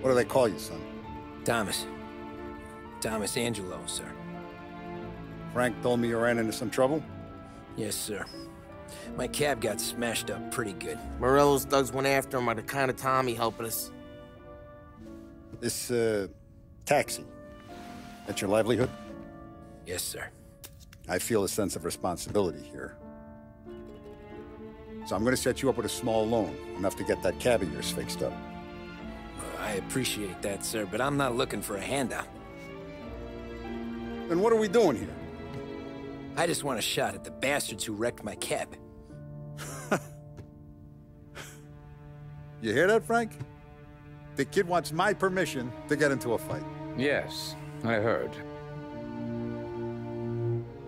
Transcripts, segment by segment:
What do they call you, son? Thomas. Tommy Angelo, sir. Frank told me you ran into some trouble? Yes, sir. My cab got smashed up pretty good. Morello's thugs went after him by the kind of Tommy helping us. This, taxi. That's your livelihood? Yes, sir. I feel a sense of responsibility here. So I'm gonna set you up with a small loan, enough to get that cab of yours fixed up. I appreciate that, sir, but I'm not looking for a handout. Then what are we doing here? I just want a shot at the bastards who wrecked my cab. You hear that, Frank? The kid wants my permission to get into a fight. Yes, I heard.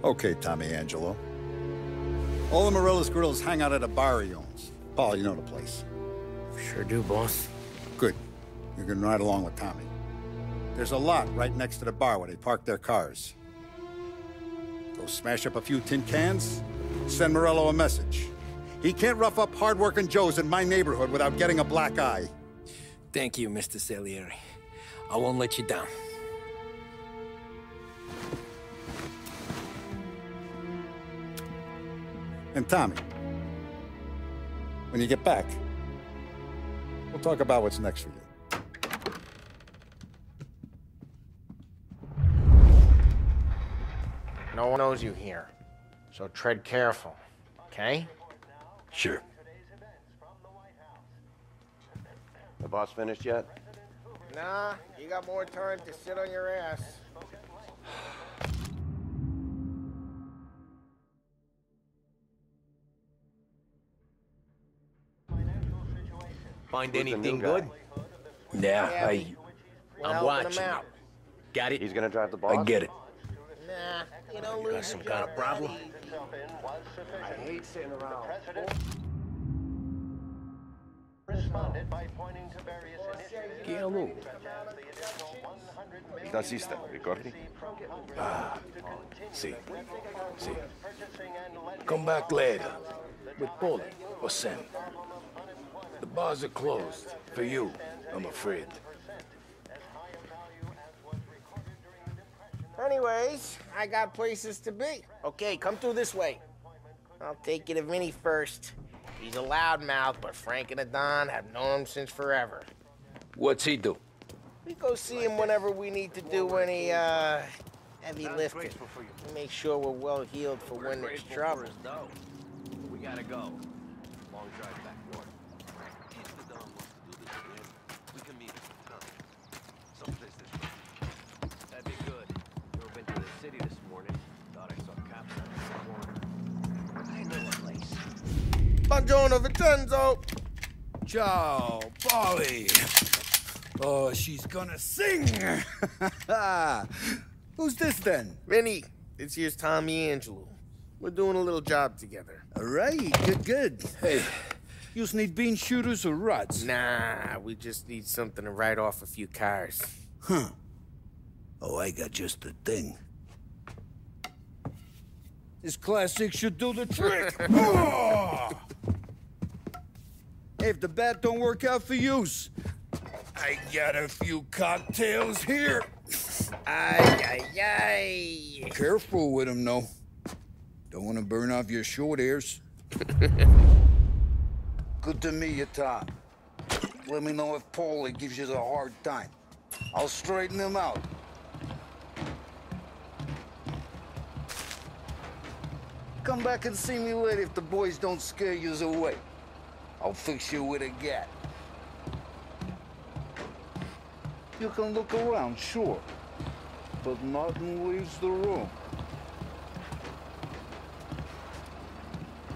Okay, Tommy Angelo. All the Morello's grills hang out at a bar he owns. Paul, you know the place. Sure do, boss. Good. You can ride along with Tommy. There's a lot right next to the bar where they park their cars. Go smash up a few tin cans, send Morello a message. He can't rough up hard-working Joes in my neighborhood without getting a black eye. Thank you, Mr. Salieri. I won't let you down. And Tommy, when you get back, we'll talk about what's next for you. No one knows you here, so tread careful, okay? Sure. The boss finished yet? Nah, you got more time to sit on your ass. Find Who's the anything new guy? good? Yeah, We're I'm helping watching. him out. Got it? He's gonna drive the boss? I get it. Nah, you don't lose Got some your kind job of problem? that easy. I hate sitting around. Responded by pointing to various initiatives. Che allora? Il tassista, ricordi? Sì. Sì. Come back later. With Paulie or Sam. The bars are closed. For you, I'm afraid. Anyways, I got places to be. Okay, come through this way. I'll take you to Vinny first. He's a loudmouth, but Frank and the Don have known him since forever. What's he do? We go see him whenever we need to do any, heavy lifting. Make sure we're well healed for when there's trouble. We gotta go. Long drive back north. We can meet someplace this way. That'd be good. Never been to the city this morning. Thought I saw cops on the corner. I know a place. Buongiorno, Vincenzo! Ciao, Polly. Oh, she's gonna sing. Who's this then? Vinny, this here's Tommy Angelo. We're doing a little job together. All right, good. Hey, you need bean shooters or rods? Nah, we just need something to write off a few cars. Huh. Oh, I got just the thing. This classic should do the trick. Oh! Hey, if the bat don't work out for yous, I got a few cocktails here. Ay. Careful with them, though. Don't want to burn off your short hairs. Good to meet you, Tom. Let me know if Paulie gives you the hard time. I'll straighten him out. Come back and see me later if the boys don't scare yous away. I'll fix you with a gat. You can look around, sure, but nothing leaves the room.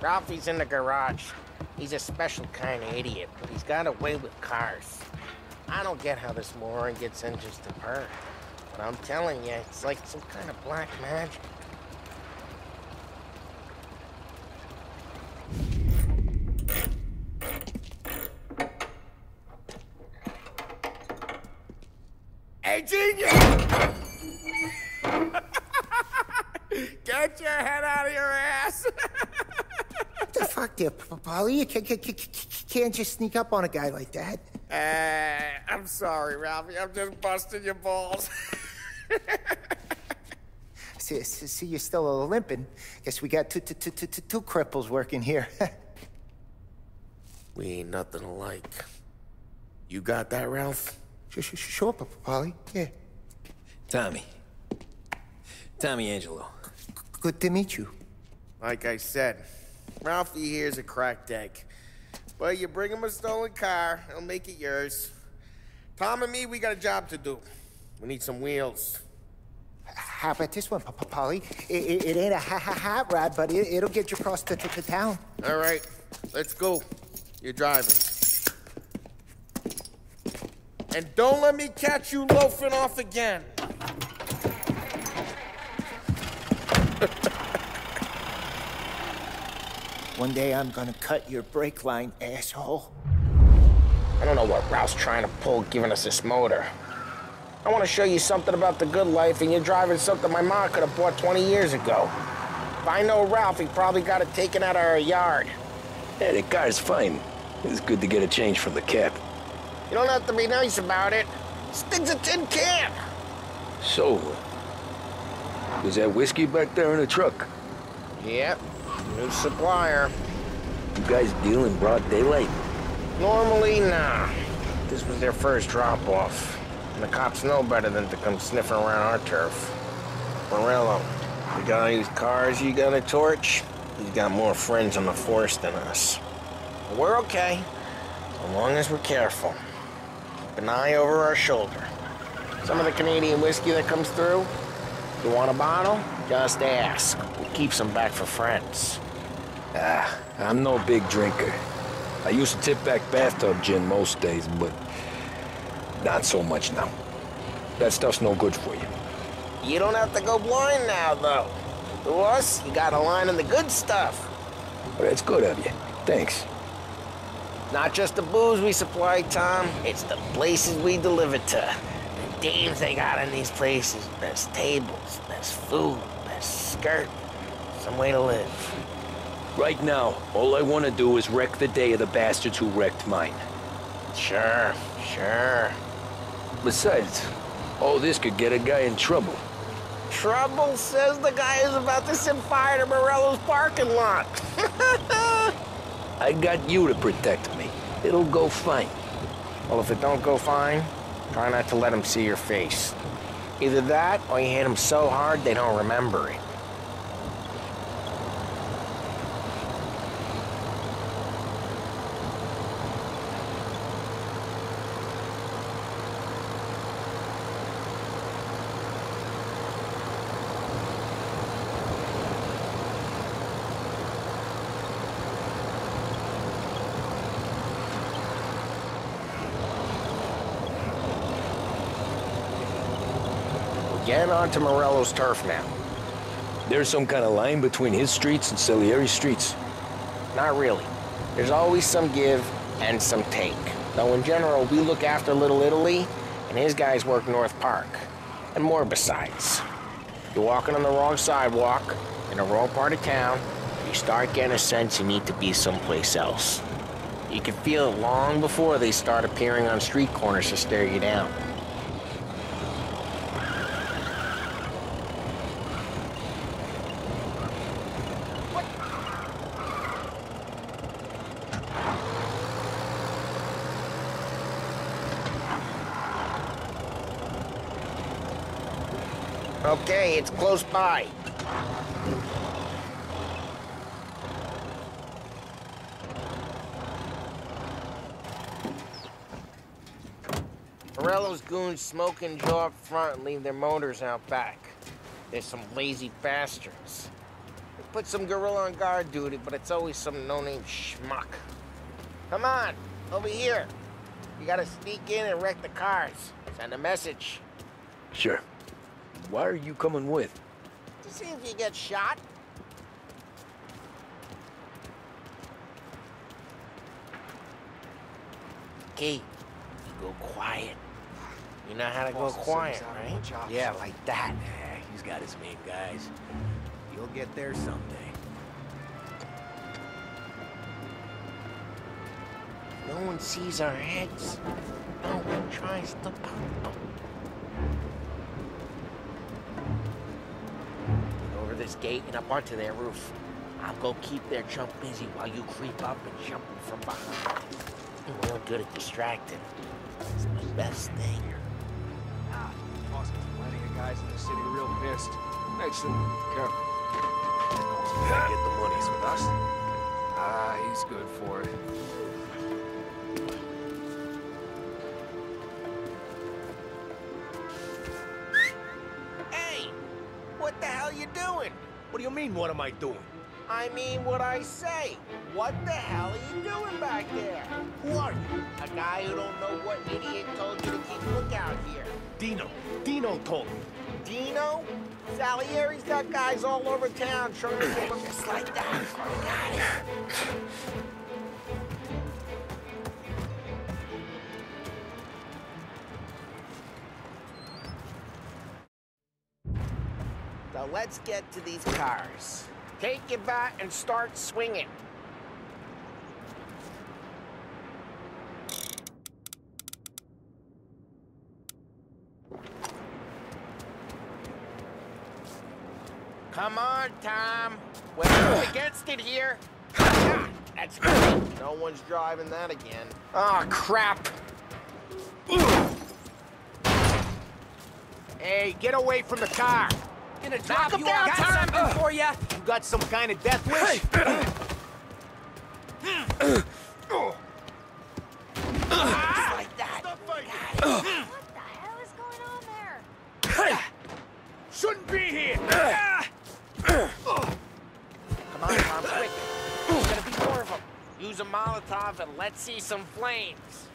Ralphie's in the garage. He's a special kind of idiot, but he's got a way with cars. I don't get how this moron gets engines to purr. But I'm telling you, it's like some kind of black magic. Hey, genius! Get your head out of your ass! What the fuck fuck there, Polly. You can't just sneak up on a guy like that. I'm sorry, Ralphie. I'm just busting your balls. See, you're still limping. Guess we got two cripples working here. We ain't nothing alike. You got that, Ralph? Sure, Polly. Yeah. Tommy Angelo. Good to meet you. Like I said, Ralphie here's a cracked egg. But you bring him a stolen car, he'll make it yours. Tom and me, we got a job to do. We need some wheels. How about this one, Polly? It ain't a hot rod, but it'll get you across to town. All right, let's go. You're driving. And don't let me catch you loafing off again. One day I'm gonna cut your brake line, asshole. I don't know what Ralph's trying to pull giving us this motor. I want to show you something about the good life, and you're driving something my mom could have bought 20 years ago. If I know Ralph, he probably got it taken out of our yard. Yeah, the car's fine. It's good to get a change from the cab. You don't have to be nice about it. This thing's a tin can. So, was that whiskey back there in the truck? Yep, new supplier. You guys deal in broad daylight? Normally, nah. This was their first drop-off. And the cops know better than to come sniffing around our turf. Morello, the guy whose cars you got a torch, he's got more friends on the force than us. But we're okay, as long as we're careful. Keep an eye over our shoulder. Some of the Canadian whiskey that comes through, you want a bottle? Just ask. We'll keep some back for friends. I'm no big drinker. I used to tip back bathtub gin most days, but not so much now. That stuff's no good for you. You don't have to go blind now, though. To us, you got a line on the good stuff. Well, that's good of you. Thanks. Not just the booze we supply, Tom. It's the places we deliver to. The dames they got in these places. Best tables, best food, best skirt. Some way to live. Right now, all I want to do is wreck the day of the bastards who wrecked mine. Sure. Besides, all this could get a guy in trouble. Trouble, says the guy who's about to set fire to Morello's parking lot. I got you to protect me. It'll go fine. Well, if it don't go fine, try not to let them see your face. Either that, or you hit them so hard they don't remember it. Get onto Morello's turf now. There's some kind of line between his streets and Salieri streets. Not really. There's always some give and some take. Though in general, we look after Little Italy, and his guys work North Park. And more besides. You're walking on the wrong sidewalk, in the wrong part of town, you start getting a sense you need to be someplace else. You can feel it long before they start appearing on street corners to stare you down. Okay, it's close by. Morello's goons smoke and jaw up front and leave their motors out back. There's some lazy bastards. They put some gorilla on guard duty, but it's always some no-name schmuck. Come on, over here. You gotta sneak in and wreck the cars. Send a message. Sure. Why are you coming with? To see if you get shot. Key, you go quiet. You know how to go quiet, right? Yeah, like that. Yeah, he's got his main guys. You'll get there someday. No one sees our heads. No one tries to pop them. Over this gate and up onto their roof. I'll go keep their jump busy while you creep up and jump them from behind. You're real good at distracting. It's my best thing. Boss is plenty of guys in the city real pissed. Makes them careful. Get the monies with us. Ah, he's good for it. Hey! What the hell you doing? What do you mean, what am I doing? I mean what I say. What the hell are you doing back there? Who are you? A guy who don't know what idiot told you to keep lookout here. Dino. Dino told me. Dino? Salieri's got guys all over town trying to get him just like that. Got it. So let's get to these cars. Take your bat and start swinging. Come on, Tom. We're up against it here. Ah, that's great. No one's driving that again. Oh, crap. Hey, get away from the car. Gonna drop him you down, got Tom. something for ya? You got some kind of death wish? Just like that. Got it. What the hell is going on there? Shouldn't be here. Come on, Tom, quick. There's gonna be more of them. Use a Molotov and let's see some flames.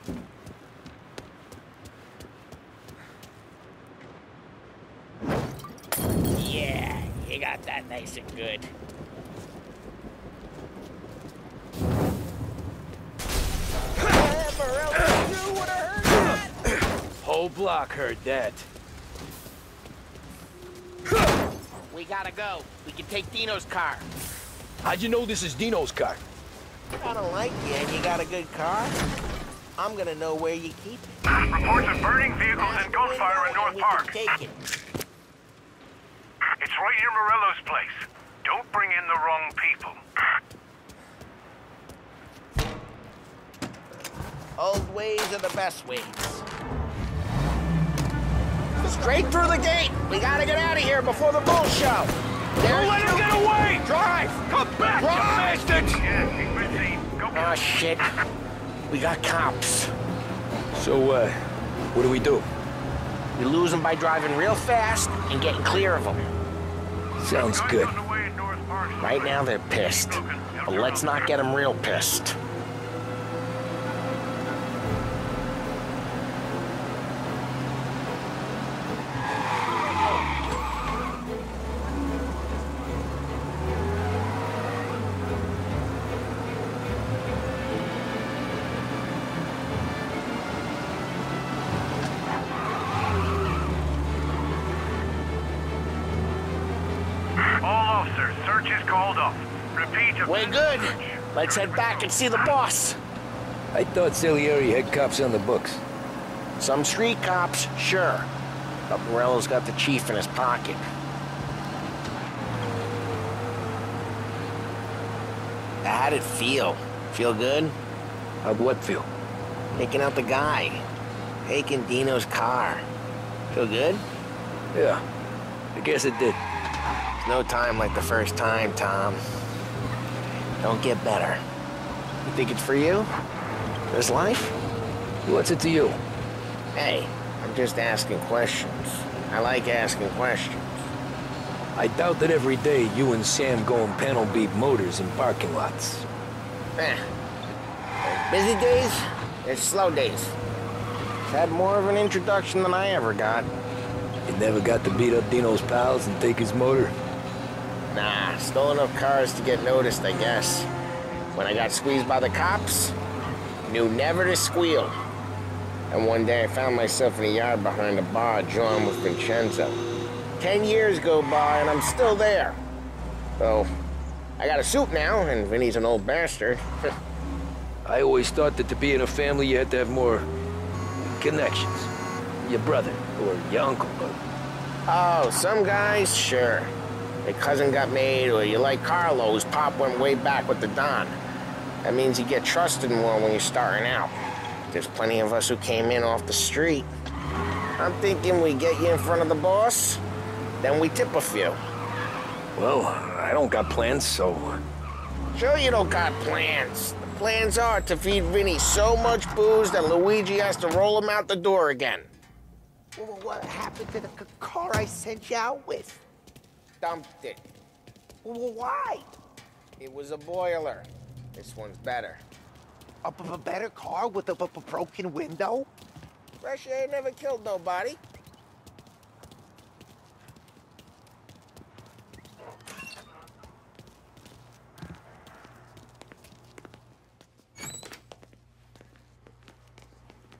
Yeah, you got that nice and good. Whatever else you would have heard that. Whole block heard that. We gotta go. We can take Dino's car. How'd you know this is Dino's car? I don't like you and you got a good car. I'm gonna know where you keep it. Reports of burning vehicles and gunfire in North Park. Take it. It's right near Morello's place. Don't bring in the wrong people. Old ways are the best ways. Straight through the gate. We gotta get out of here before the bull show. Don't let him get away! Drive! Come back, you bastards! Yeah, he's been seen. Go Oh, shit. We got cops. So, what do we do? We lose them by driving real fast and getting clear of them. Sounds good. Right now they're pissed, but let's not get them real pissed. Search is called off. Repeat. We're good. Let's head back and see the boss. I thought Salieri had cops on the books. Some street cops, sure. But Morello's got the chief in his pocket. How'd it feel? Feel good? How'd what feel? Taking out the guy. Taking Dino's car. Feel good? Yeah, I guess it did. No time like the first time, Tom. Don't get better. You think it's for you? This life? What's it to you? Hey, I'm just asking questions. I like asking questions. I doubt that every day you and Sam go and panel beat motors in parking lots. There's busy days, there's slow days. Had more of an introduction than I ever got. You never got to beat up Dino's pals and take his motor? Nah, stole enough cars to get noticed, I guess. When I got squeezed by the cops, knew never to squeal. And one day I found myself in a yard behind a bar drawn with Vincenzo. 10 years go by and I'm still there. So, I got a suit now, and Vinny's an old bastard. I always thought that to be in a family you had to have more connections. Your brother, or your uncle, or... Oh, some guys, sure. Your cousin got made, or you like Carlo's pop went way back with the Don. That means you get trusted more when you're starting out. There's plenty of us who came in off the street. I'm thinking we get you in front of the boss, then we tip a few. Well, I don't got plans, so... Sure you don't got plans. The plans are to feed Vinny so much booze that Luigi has to roll him out the door again. Well, what happened to the car I sent you out with? Dumped it. Well, why? It was a boiler. This one's better. A better car with a broken window? Fresh air never killed nobody.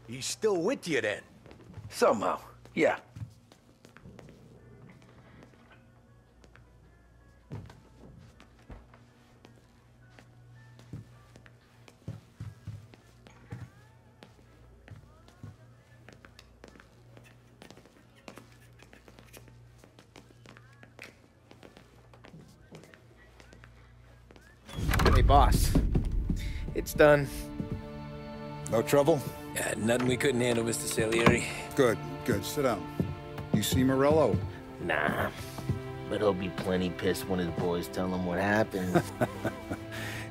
He's still with you then? Somehow, yeah. Hey, boss. It's done. No trouble? Yeah, nothing we couldn't handle, Mr. Salieri. Good, good. Sit down. You see Morello? Nah, but he'll be plenty pissed when his boys tell him what happened.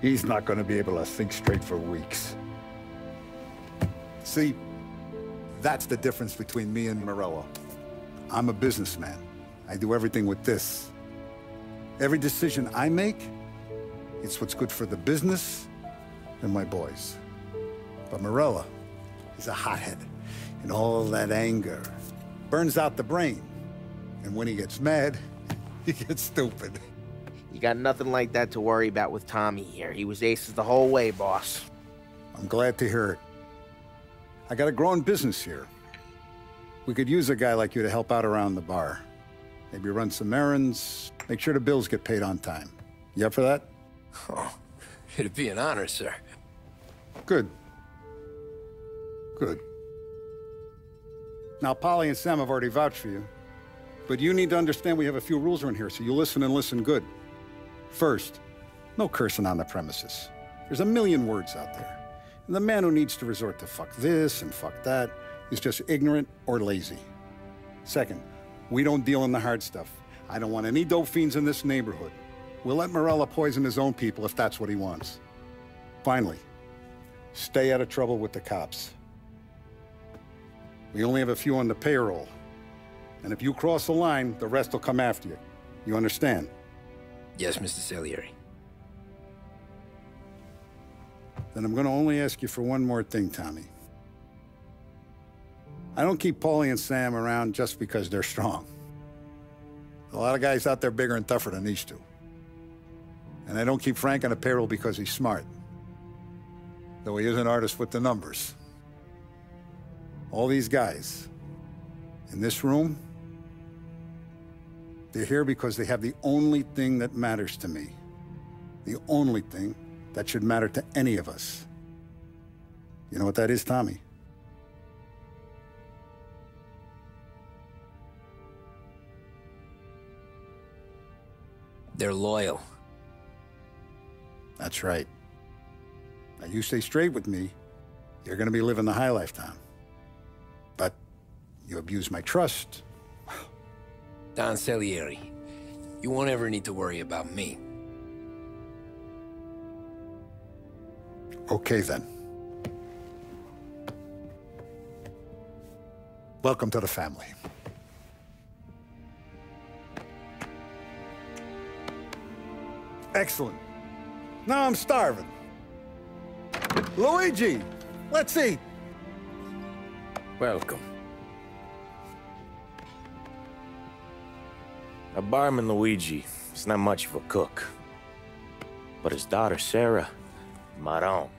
He's not going to be able to think straight for weeks. See, that's the difference between me and Morello. I'm a businessman. I do everything with this. Every decision I make, it's what's good for the business and my boys. But Morello, he's a hothead, and all that anger burns out the brain. And when he gets mad, he gets stupid. You got nothing like that to worry about with Tommy here. He was aces the whole way, boss. I'm glad to hear it. I got a growing business here. We could use a guy like you to help out around the bar. Maybe run some errands, make sure the bills get paid on time. You up for that? Oh, it'd be an honor, sir. Good. Good. Now, Polly and Sam have already vouched for you. But you need to understand we have a few rules around here, so you listen and listen good. First, no cursing on the premises. There's a million words out there. And the man who needs to resort to fuck this and fuck that is just ignorant or lazy. Second, we don't deal in the hard stuff. I don't want any dope fiends in this neighborhood. We'll let Morella poison his own people if that's what he wants. Finally, stay out of trouble with the cops. We only have a few on the payroll. And if you cross the line, the rest will come after you. You understand? Yes, Mr. Salieri. Then I'm gonna only ask you for one more thing, Tommy. I don't keep Paulie and Sam around just because they're strong. A lot of guys out there bigger and tougher than these two. And I don't keep Frank on the payroll because he's smart. Though he is an artist with the numbers. All these guys in this room, they're here because they have the only thing that matters to me. The only thing that should matter to any of us. You know what that is, Tommy? They're loyal. That's right. Now, you stay straight with me, you're gonna be living the high life, Tom. But you abuse my trust. Don Salieri, you won't ever need to worry about me. Okay, then. Welcome to the family. Excellent. Now I'm starving. Luigi, let's eat. Welcome. A barman Luigi is not much of a cook. But his daughter, Sarah, Maron.